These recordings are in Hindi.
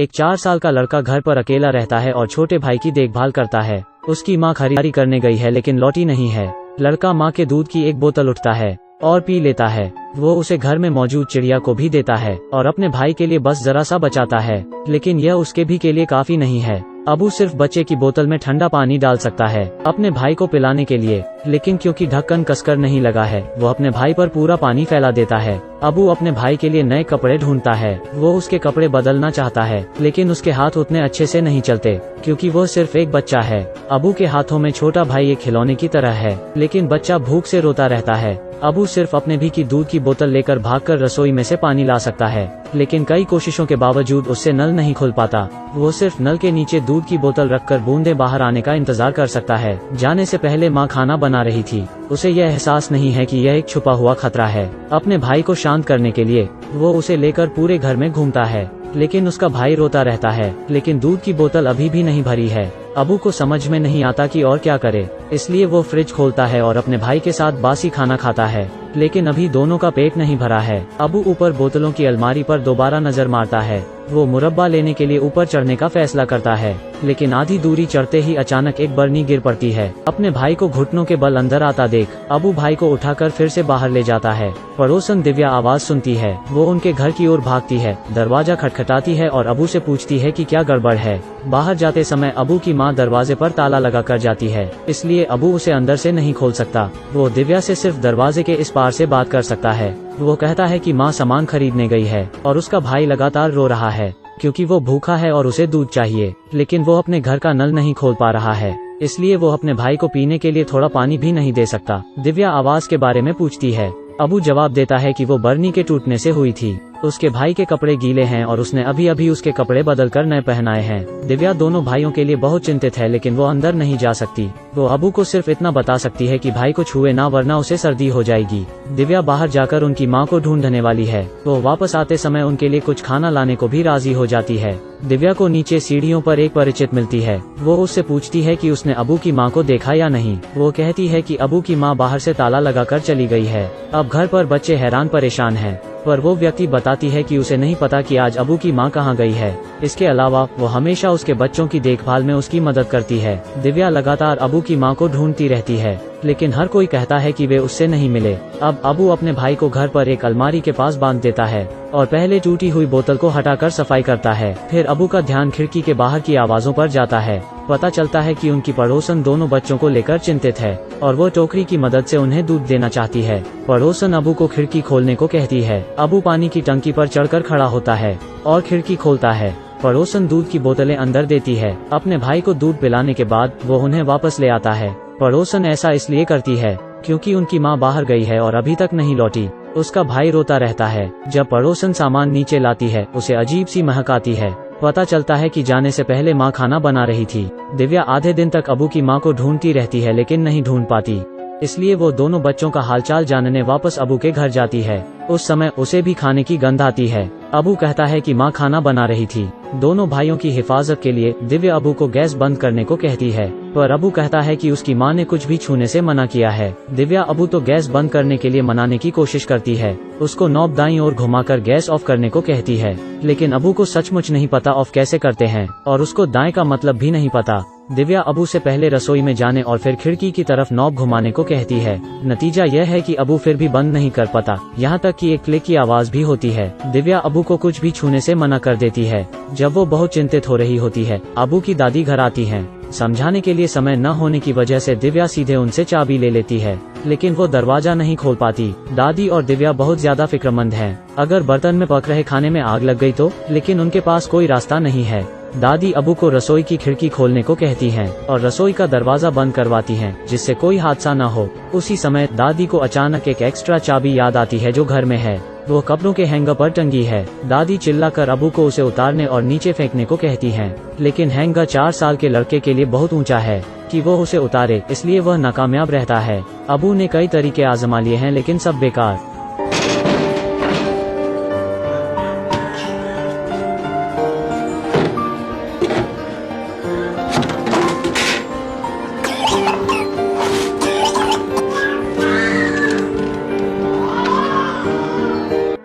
एक 4 साल का लड़का घर पर अकेला रहता है और छोटे भाई की देखभाल करता है। उसकी माँ खरीदारी करने गई है लेकिन लौटी नहीं है। लड़का माँ के दूध की एक बोतल उठाता है और पी लेता है। वो उसे घर में मौजूद चिड़िया को भी देता है और अपने भाई के लिए बस जरा सा बचाता है, लेकिन यह उसके भी के लिए काफी नहीं है। अबू सिर्फ बच्चे की बोतल में ठंडा पानी डाल सकता है अपने भाई को पिलाने के लिए, लेकिन क्योंकि ढक्कन कसकर नहीं लगा है वो अपने भाई पर पूरा पानी फैला देता है। अबू अपने भाई के लिए नए कपड़े ढूंढता है। वो उसके कपड़े बदलना चाहता है लेकिन उसके हाथ उतने अच्छे से नहीं चलते क्योंकि वो सिर्फ एक बच्चा है। अबू के हाथों में छोटा भाई एक खिलौने की तरह है, लेकिन बच्चा भूख से रोता रहता है। अबू सिर्फ अपने भी की दूध की बोतल लेकर भागकर रसोई में से पानी ला सकता है, लेकिन कई कोशिशों के बावजूद उससे नल नहीं खुल पाता। वो सिर्फ नल के नीचे दूध की बोतल रखकर बूंदे बाहर आने का इंतजार कर सकता है। जाने से पहले माँ खाना बना रही थी। उसे यह एहसास नहीं है कि यह एक छुपा हुआ खतरा है। अपने भाई को शांत करने के लिए वो उसे लेकर पूरे घर में घूमता है, लेकिन उसका भाई रोता रहता है, लेकिन दूध की बोतल अभी भी नहीं भरी है। अबू को समझ में नहीं आता कि और क्या करे, इसलिए वो फ्रिज खोलता है और अपने भाई के साथ बासी खाना खाता है, लेकिन अभी दोनों का पेट नहीं भरा है। अबू ऊपर बोतलों की अलमारी पर दोबारा नजर मारता है। वो मुरब्बा लेने के लिए ऊपर चढ़ने का फैसला करता है, लेकिन आधी दूरी चढ़ते ही अचानक एक बरनी गिर पड़ती है। अपने भाई को घुटनों के बल अंदर आता देख अबू भाई को उठाकर फिर से बाहर ले जाता है। पड़ोसन दिव्या आवाज सुनती है। वो उनके घर की ओर भागती है, दरवाजा खटखटाती है और अबू से पूछती है कि क्या गड़बड़ है। बाहर जाते समय अबू की माँ दरवाजे पर ताला लगा कर जाती है, इसलिए अबू उसे अंदर से नहीं खोल सकता। वो दिव्या से सिर्फ दरवाजे के इस पार से बात कर सकता है। वो कहता है कि माँ सामान खरीदने गई है और उसका भाई लगातार रो रहा है क्योंकि वो भूखा है और उसे दूध चाहिए, लेकिन वो अपने घर का नल नहीं खोल पा रहा है, इसलिए वो अपने भाई को पीने के लिए थोड़ा पानी भी नहीं दे सकता। दिव्या आवाज के बारे में पूछती है। अबू जवाब देता है कि वो बरनी के टूटने से हुई थी। उसके भाई के कपड़े गीले हैं और उसने अभी अभी उसके कपड़े बदलकर नए पहनाए हैं। दिव्या दोनों भाइयों के लिए बहुत चिंतित है, लेकिन वो अंदर नहीं जा सकती। वो अबू को सिर्फ इतना बता सकती है कि भाई को छुए ना वरना उसे सर्दी हो जाएगी। दिव्या बाहर जाकर उनकी माँ को ढूंढने वाली है। वो वापस आते समय उनके लिए कुछ खाना लाने को भी राजी हो जाती है। दिव्या को नीचे सीढ़ियों पर एक परिचित मिलती है। वो उससे पूछती है कि उसने अबू की माँ को देखा या नहीं। वो कहती है कि अबू की माँ बाहर से ताला लगाकर चली गई है। अब घर पर बच्चे हैरान परेशान हैं, पर वो व्यक्ति बताती है कि उसे नहीं पता कि आज अबू की माँ कहाँ गई है। इसके अलावा वो हमेशा उसके बच्चों की देखभाल में उसकी मदद करती है। दिव्या लगातार अबू की माँ को ढूंढती रहती है, लेकिन हर कोई कहता है कि वे उससे नहीं मिले। अब अबू अपने भाई को घर पर एक अलमारी के पास बांध देता है और पहले टूटी हुई बोतल को हटाकर सफाई करता है। फिर अबू का ध्यान खिड़की के बाहर की आवाजों पर जाता है। पता चलता है कि उनकी पड़ोसन दोनों बच्चों को लेकर चिंतित है और वो टोकरी की मदद से उन्हें दूध देना चाहती है। पड़ोसन अबू को खिड़की खोलने को कहती है। अबू पानी की टंकी पर चढ़कर खड़ा होता है और खिड़की खोलता है। पड़ोसन दूध की बोतलें अंदर देती है। अपने भाई को दूध पिलाने के बाद वो उन्हें वापस ले आता है। पड़ोसन ऐसा इसलिए करती है क्योंकि उनकी माँ बाहर गई है और अभी तक नहीं लौटी। उसका भाई रोता रहता है। जब पड़ोसन सामान नीचे लाती है उसे अजीब सी महक आती है। पता चलता है कि जाने से पहले माँ खाना बना रही थी। दिव्या आधे दिन तक अबू की माँ को ढूंढती रहती है लेकिन नहीं ढूंढ पाती, इसलिए वो दोनों बच्चों का हालचाल जानने वापस अबू के घर जाती है। उस समय उसे भी खाने की गंध आती है। अबू कहता है कि माँ खाना बना रही थी। दोनों भाइयों की हिफाजत के लिए दिव्या अबू को गैस बंद करने को कहती है, पर अबू कहता है कि उसकी माँ ने कुछ भी छूने से मना किया है। दिव्या अबू तो गैस बंद करने के लिए मनाने की कोशिश करती है। उसको नॉब दाईं ओर घुमाकर गैस ऑफ करने को कहती है, लेकिन अबू को सचमुच नहीं पता ऑफ कैसे करते हैं और उसको दाएं का मतलब भी नहीं पता। दिव्या अबू से पहले रसोई में जाने और फिर खिड़की की तरफ नॉब घुमाने को कहती है। नतीजा यह है कि अबू फिर भी बंद नहीं कर पाता, यहाँ तक कि एक क्लिक की आवाज भी होती है। दिव्या अबू को कुछ भी छूने से मना कर देती है। जब वो बहुत चिंतित हो रही होती है, अबू की दादी घर आती हैं। समझाने के लिए समय न होने की वजह से दिव्या सीधे उनसे चाबी ले लेती है, लेकिन वो दरवाजा नहीं खोल पाती। दादी और दिव्या बहुत ज्यादा फिक्रमंद हैं। अगर बर्तन में पक रहे खाने में आग लग गई तो, लेकिन उनके पास कोई रास्ता नहीं है। दादी अबू को रसोई की खिड़की खोलने को कहती हैं और रसोई का दरवाजा बंद करवाती हैं जिससे कोई हादसा न हो। उसी समय दादी को अचानक एक एक्स्ट्रा चाबी याद आती है जो घर में है। वो कपड़ों के हैंगर पर टंगी है। दादी चिल्लाकर अबू को उसे उतारने और नीचे फेंकने को कहती हैं, लेकिन हैंगर 4 साल के लड़के के लिए बहुत ऊंचा है कि वो उसे उतारे, इसलिए वह नाकामयाब रहता है। अबू ने कई तरीके आजमा लिए हैं लेकिन सब बेकार।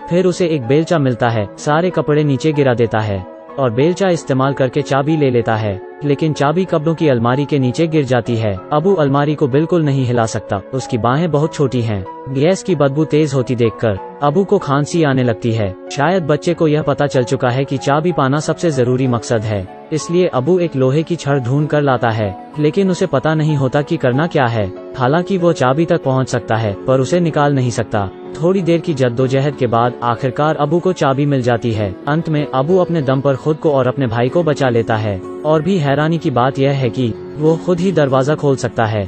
फिर उसे एक बेलचा मिलता है। सारे कपड़े नीचे गिरा देता है। और बेलचा इस्तेमाल करके चाबी ले लेता है, लेकिन चाबी कपड़ों की अलमारी के नीचे गिर जाती है। अबू अलमारी को बिल्कुल नहीं हिला सकता, उसकी बाहें बहुत छोटी हैं। गैस की बदबू तेज होती देखकर अबू को खांसी आने लगती है। शायद बच्चे को यह पता चल चुका है कि चाबी पाना सबसे जरूरी मकसद है, इसलिए अबू एक लोहे की छड़ ढूंढ कर लाता है, लेकिन उसे पता नहीं होता कि करना क्या है। हालांकि वो चाबी तक पहुंच सकता है, पर उसे निकाल नहीं सकता। थोड़ी देर की जद्दोजहद के बाद आखिरकार अबू को चाबी मिल जाती है। अंत में अबू अपने दम पर खुद को और अपने भाई को बचा लेता है। और भी हैरानी की बात यह है कि वो खुद ही दरवाजा खोल सकता है।